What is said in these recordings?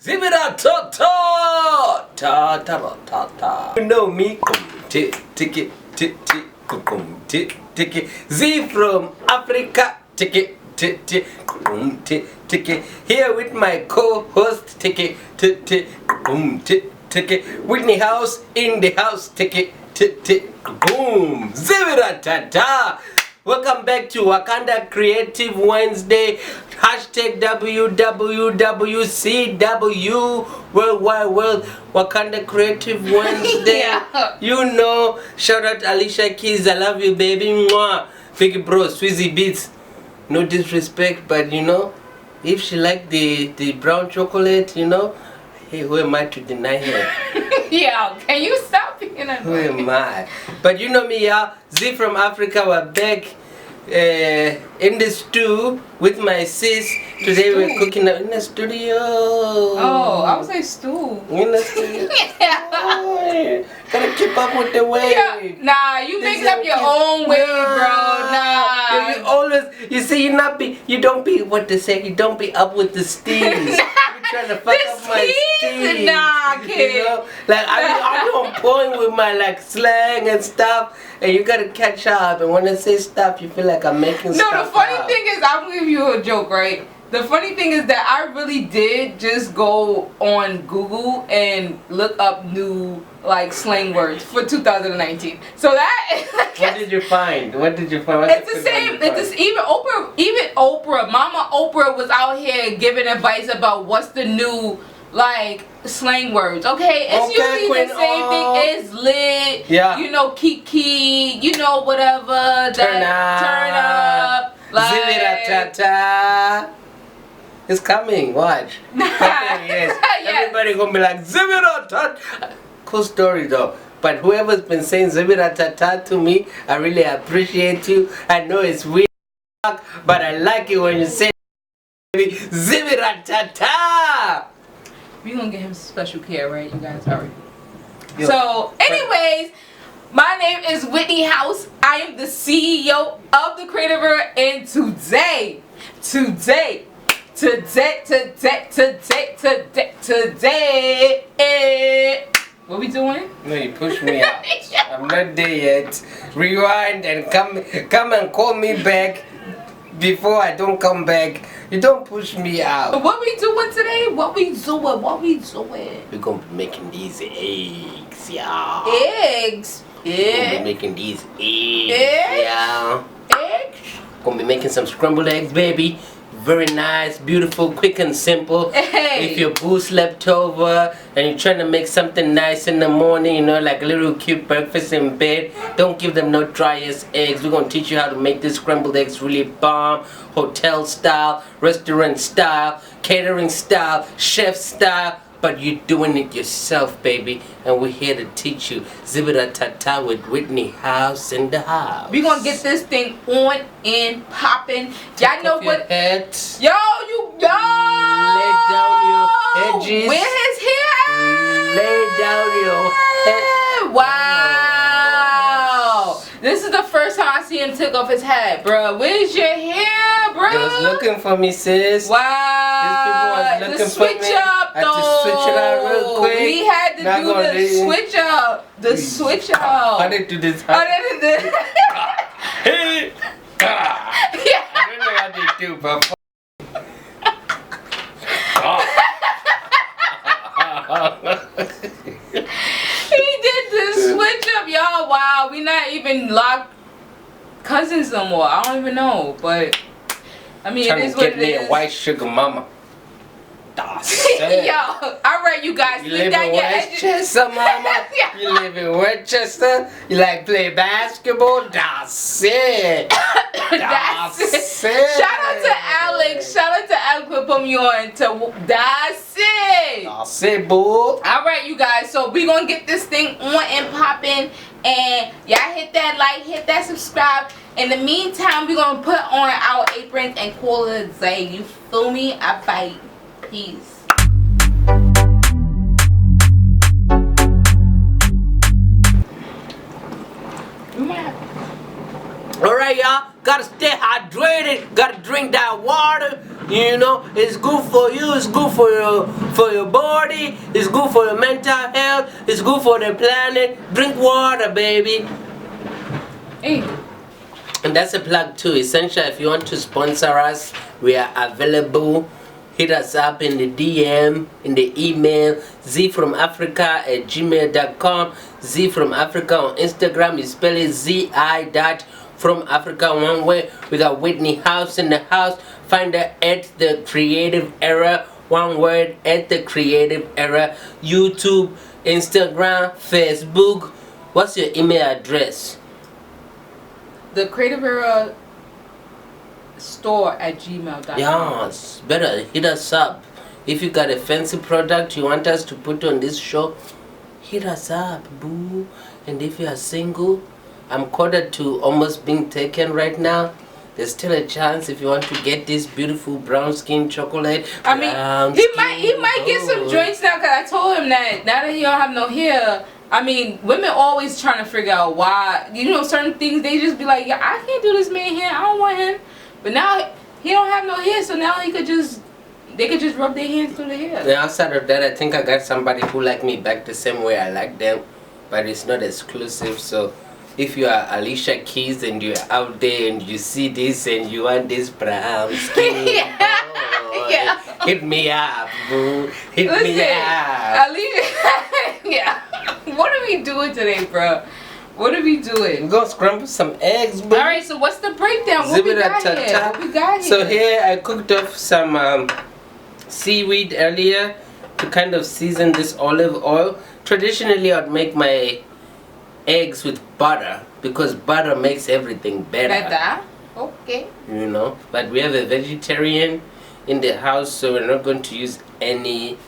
Zibida ta ta ta ta ta ta. You know me, ticket, ticket. Z from Africa, ticket, ticket. Here with my co-host, ticket, Whitney House in the house, ticket, boom. Zibida ta ta. Welcome back to Wakanda Creative Wednesday. Hashtag WWWCW World Wide World Wakanda Creative Wednesday. Yeah. You know, shout out Alicia Keys, I love you baby. Mwah. Big bro, Swizzy Beats. No disrespect, but you know, if she like the brown chocolate, you know, hey, who am I to deny her? Yeah, can you stop being annoying? Who am I? But you know me, y'all. Z from Africa, we're back in the stew with my sis. Today we're cooking up in the studio. Oh, I was like stew. In the studio. Yeah. Oh, gotta keep up with the wave. Yeah. Nah, you make up your own way, bro. Nah. You always, you see, you don't be what they say. You don't be up with the steez. Trying to fuck up my steez. Nah, kid. You know? Like I'm on point with my like slang and stuff, and you gotta catch up. And when I say stuff, you feel like I'm making stuff. No, the funny up. thing is, I'll give you a joke, right? The funny thing is that I really did just go on Google and look up new like slang words for 2019. So that What did you find? What did you find? it's the same. It's even Oprah, Mama Oprah was out here giving advice about what's the new like slang words. Okay, it's usually Queen, the same thing. It's lit. Yeah. You know, kiki. You know, whatever. Turn up. Like, Zibida-ta-ta. It's coming. Watch. Yes. Yes. Everybody gonna be like Zibida-ta-ta. Cool story though. But whoever's been saying Zibida-ta-ta to me, I really appreciate you. I know it's weird, but I like it when you say Zibida-ta-ta. We gonna get him special care, right? You guys, alright. Yo. So, anyways, my name is Whitney House. I am the CEO of TheCreativeEra, and today, what we doing? No, you push me out. I'm not there yet. Rewind and come and call me back before I don't come back. You don't push me out. What we doing today? What we doing? We're gonna be making these eggs, y'all. Eggs. We're gonna be Yeah. making these Eggs? eggs, y'all. Eggs. Gonna be making some scrambled eggs, baby. Very nice, beautiful, quick and simple. Hey. If your boo slept over and you're trying to make something nice in the morning, you know, like a little cute breakfast in bed, don't give them no dry ass eggs. We're gonna teach you how to make these scrambled eggs really bomb, hotel style, restaurant style, catering style, chef style. But you're doing it yourself, baby, and we're here to teach you. Zibida-ta-ta with Whitney House in the house. We gonna get this thing on and popping. Y'all know what? Head. Yo. Lay down your edges. Where his hair at? Lay down your head. Wow. This is the first time I see him take off his hat, bro. Where's your hair, bro? They was looking for me, sis. Wow. These people was looking The for switch me. up, I had to though. switch it out real quick. We had to Not do gonna the do- switch up. The switch How up. did do this? Oh, that is it. Hey. Yeah. I don't know what they do, but He did the switch up, y'all. Wow, we not even locked cousins no more. I don't even know, but I mean, trying it is to what get it me a is. white sugar mama. Yo, all right, you guys, You sleep live down in your edges. Westchester, mama? Yeah. You live in Westchester? You like play basketball? That's it. That's it. Shout out to Alex. Shout out to Alex for putting me on to that's it. That's it, boo. All right, you guys. So we gonna get this thing on and popping, and y'all hit that like, hit that subscribe. In the meantime, we gonna put on our aprons and call it a day. You feel me? I fight. Peace. All right, y'all. Gotta stay hydrated. Gotta drink that water. You know, it's good for you. It's good for your body. It's good for your mental health. It's good for the planet. Drink water, baby. Hey. And that's a plug too. Essential, if you want to sponsor us, we are available. Hit us up in the DM, in the email, zfromafrica@gmail.com. Z from Africa on Instagram. You spell it ZI.FromAfrica one way. We got Whitney House in the house. Find her at The Creative Era, one word, at The Creative Era. YouTube, Instagram, Facebook. What's your email address? TheCreativeEraStore@gmail.com. Yes, better hit us up. If you got a fancy product you want us to put on this show, hit us up, boo. And if you are single, I'm quarter to almost being taken right now. There's still a chance if you want to get this beautiful brown skin chocolate. I mean, he might get some joints now, because I told him that now that he don't have no hair. I mean, women always trying to figure out why, you know, certain things, they just be like, yeah, I can't do this man hair, I don't want him. But now he don't have no hair, so now they could just rub their hands through the hair. And outside of that, I think I got somebody who like me back the same way I like them, but it's not exclusive. So if you are Alicia Keys and you're out there and you see this and you want this brown skin, yeah. Hit me up, boo. Hit me up. Alicia, yeah. What are we doing today, bro? What are we doing? We're gonna scramble some eggs, boo. Alright, so what's the breakdown? What we got here? So here I cooked up some seaweed earlier to kind of season this olive oil. Traditionally, I'd make my eggs with butter because butter makes everything better. Okay. You know, but we have a vegetarian in the house, so we're not going to use any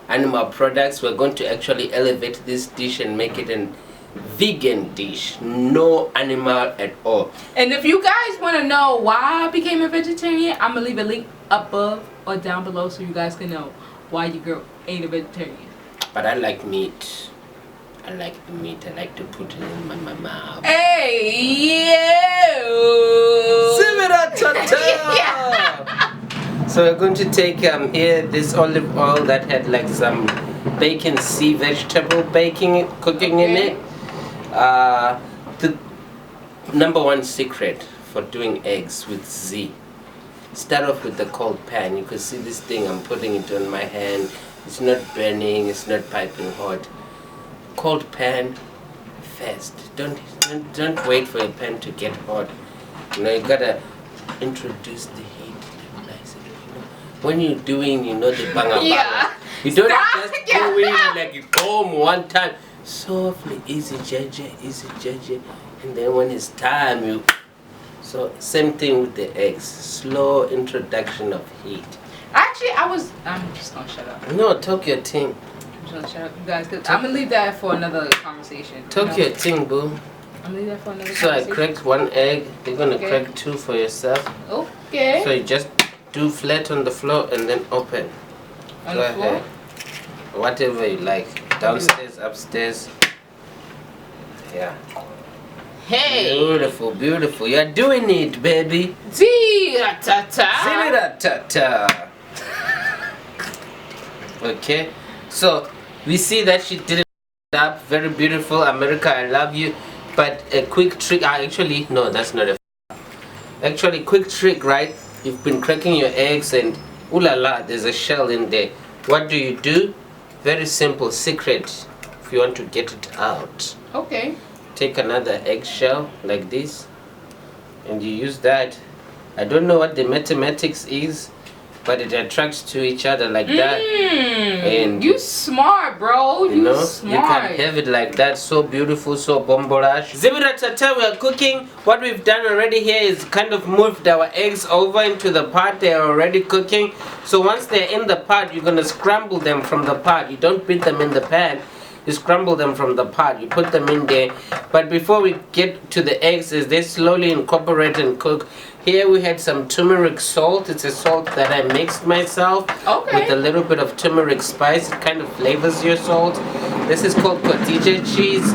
animal products. We're going to actually elevate this dish and make it an vegan dish, no animal at all. And if you guys want to know why I became a vegetarian, I'm gonna leave a link above or down below so you guys can know why your girl ain't a vegetarian. But I like meat. I like the meat. I like to put it in my mouth. Hey, yeah. So we're going to take here this olive oil that had like some bacon, sea vegetable cooking in it. The number one secret for doing eggs with Z. Start off with the cold pan. You can see this thing, I'm putting it on my hand. It's not burning, it's not piping hot. Cold pan first. Don't wait for your pan to get hot. You know, you gotta introduce the heat. When you're doing, you know, the banga. You don't just go in like boom one time. Softly, easy JJ. And then when it's time, you... So, same thing with the eggs. Slow introduction of heat. Actually, I'm just gonna shut up. No, talk your thing. I'm just gonna shut up, you guys, because I'm gonna leave that for another conversation. Talk your thing, boo. I'm gonna leave that for another So conversation. I cracked one egg. You're gonna crack two for yourself. Okay. So you just do flat on the floor and then open. On the floor? Ahead. Whatever you like. Downstairs, upstairs. Yeah. Hey. Beautiful, beautiful. You're doing it, baby. Zee-ra-ta-ta. Okay. So we see that she did it up. Very beautiful. America, I love you. But a quick trick. Actually, no, that's not a. Actually, quick trick, right? You've been cracking your eggs and ooh la la, there's a shell in there. What do? Very simple secret if you want to get it out. Okay. Take another eggshell like this and you use that. I don't know what the mathematics is, but it attracts to each other like that. And you smart, bro. You smart. You can have it like that. So beautiful, so bombolash. Zibira-tata, we are cooking. What we've done already here is kind of moved our eggs over into the pot. They are already cooking. So once they're in the pot, you're gonna scramble them from the pot. You don't beat them in the pan. You scramble them from the pot. You put them in there. But before we get to the eggs, as they slowly incorporate and cook, here we had some turmeric salt. It's a salt that I mixed myself with a little bit of turmeric spice. It kind of flavors your salt. This is called cotija cheese.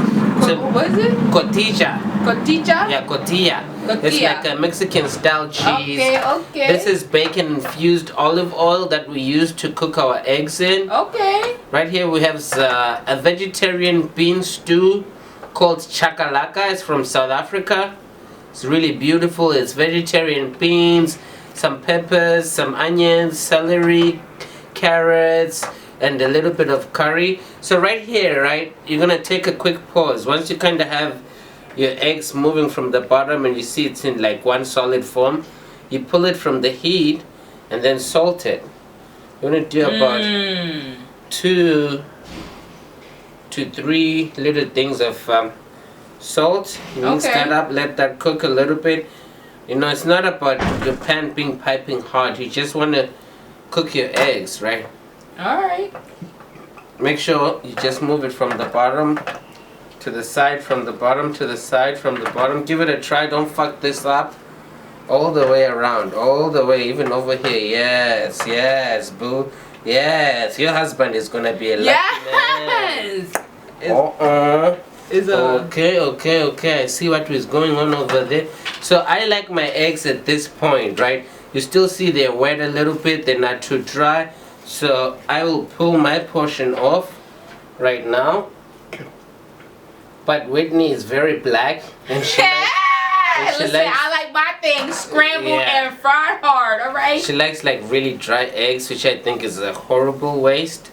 What is it? Cotija. Cotija? Yeah, cotija. It's like a Mexican style cheese. Okay. This is bacon infused olive oil that we use to cook our eggs in. Okay. Right here we have a vegetarian bean stew called chakalaka. It's from South Africa. It's really beautiful. It's vegetarian beans, some peppers, some onions, celery, carrots, and a little bit of curry. So right here, right, you're gonna take a quick pause. Once you kind of have your eggs moving from the bottom and you see it's in like one solid form, you pull it from the heat and then salt it. You're gonna do about 2 to 3 little things of salt. Mix that up, let that cook a little bit. You know, it's not about your pan being piping hot. You just want to cook your eggs, right? Alright. Make sure you just move it from the bottom to the side, from the bottom to the side, from the bottom. Give it a try. Don't fuck this up. All the way around, all the way, even over here. Yes, yes, boo. Yes, your husband is gonna be a lucky man. Okay. I see what is going on over there. So I like my eggs at this point, right? You still see they're wet a little bit. They're not too dry. So I will pull my portion off right now. But Whitney is very black, and she I like my things scrambled and fried hard. All right. She likes like really dry eggs, which I think is a horrible waste.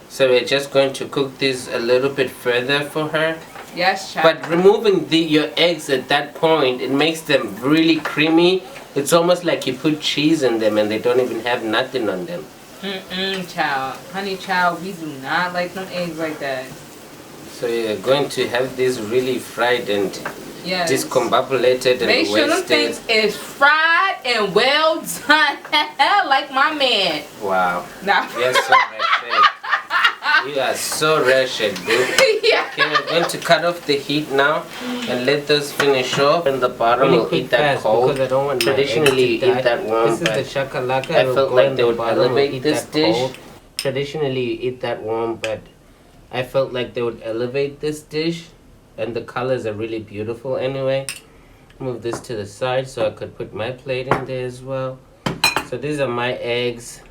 So we're just going to cook this a little bit further for her. Yes, child. But removing your eggs at that point, it makes them really creamy. It's almost like you put cheese in them and they don't even have nothing on them. Child. Honey, child, we do not like them eggs like that. So you're going to have this really fried and discombobulated and make sure them things is fried and well done. Like my man. Wow. Nah. You're so wretched. You are so wretched, dude. Okay, we're going to cut off the heat now and let those finish off. And the bottom will eat that cold. Because I don't want traditionally eat that warm. This is the shakalaka. I felt like they would elevate this dish. Traditionally you eat that warm, but I felt like they would elevate this dish. And the colors are really beautiful anyway. Move this to the side so I could put my plate in there as well. So these are my eggs.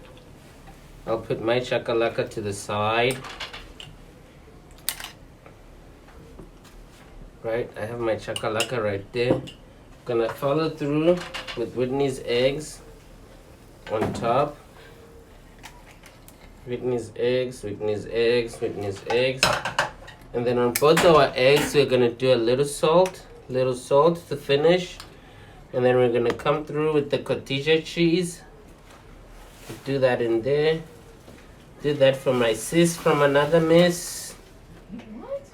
I'll put my chakalaka to the side. Right, I have my chakalaka right there. Gonna follow through with Whitney's eggs on top. Whitney's eggs, Whitney's eggs, Whitney's eggs. And then on both our eggs, we're gonna do a little salt to finish. And then we're gonna come through with the cotija cheese. Do that in there. Did that for my sis from another miss. What?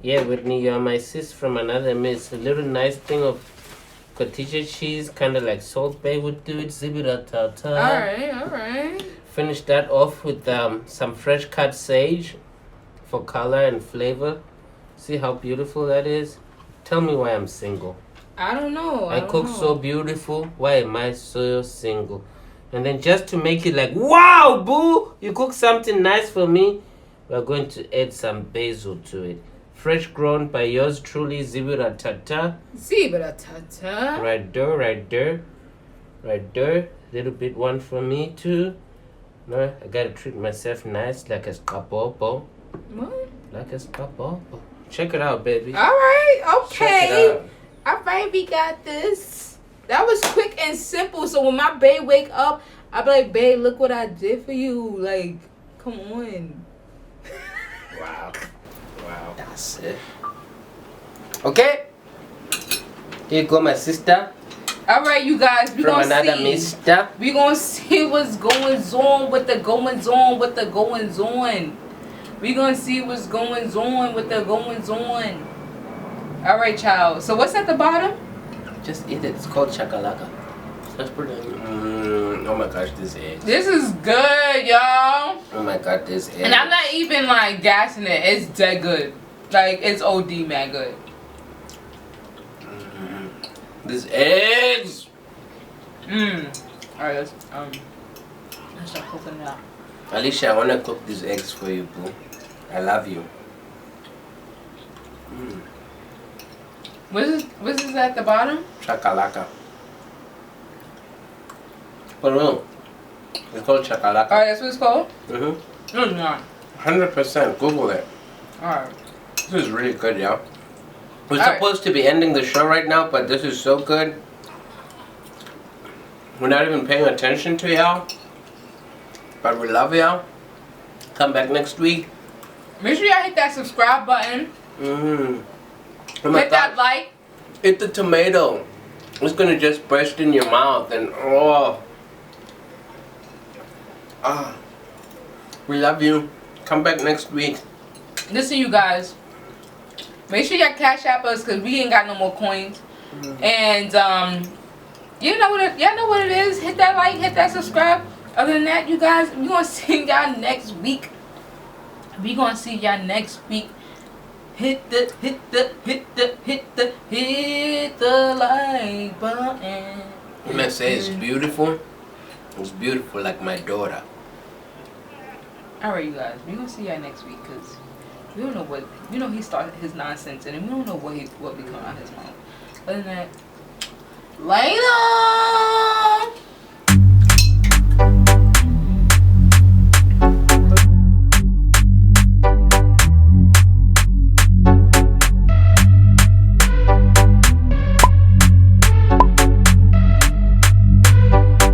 Yeah, Whitney, you're my sis from another miss. A little nice thing of cotija cheese, kind of like Salt Bay would do it. Zibira-ta-ta. Alright. Finish that off with some fresh cut sage for color and flavor. See how beautiful that is? Tell me why I'm single. I don't know. I cook so beautiful. Why am I so single? And then just to make it like, wow, boo, you cook something nice for me, we're going to add some basil to it. Fresh grown by yours truly, Zibira-ta-ta. Zibira-ta-ta. Right there. Right there. Little bit one for me too. No, I gotta treat myself nice like a skapopo. What? Like a skapopo. Check it out, baby. Alright, okay. Check it out. Alright, we got this. That was quick and simple. So when my babe wake up, I be like, babe, look what I did for you. Like, come on. Wow. That's it. Okay. Here you go, my sister. Alright, you guys, we From gonna another see. mister. We gonna see what's going on with the goings on with the goings on. We gonna see what's going on with the goings on. Alright, child. So what's at the bottom? Just eat it. It's called chakalaka. That's pretty. Oh my gosh, this egg. This is good, y'all. Oh my god, this egg. And I'm not even like gassing it. It's dead good. Like, it's OD mad good. These eggs. Alright, let's start cooking it up. Alicia, I wanna cook these eggs for you, boo. I love you. What's this at the bottom? Chakalaka. For real. It's called chakalaka. Alright, that's what it's called? Mm-hmm. No, it's not. 100%. Google it. Alright. This is really good, y'all. We're Alright. supposed to be ending the show right now, but this is so good. We're not even paying attention to y'all. But we love y'all. Come back next week. Make sure y'all hit that subscribe button. Mm-hmm. Hit that like. Hit the tomato. It's gonna just burst in your mouth and oh. Ah. We love you. Come back next week. Listen, you guys. Make sure y'all cash app us because we ain't got no more coins. Mm-hmm. And y'all know what it is. Hit that like, hit that subscribe. Other than that, you guys, we gonna see y'all next week. We gonna see y'all next week. Hit the like button. When I say it's beautiful like my daughter. Alright, you guys, we gonna see y'all next week because we don't know what, we know he started his nonsense and we don't know what be coming out of his mouth. Other than that, later.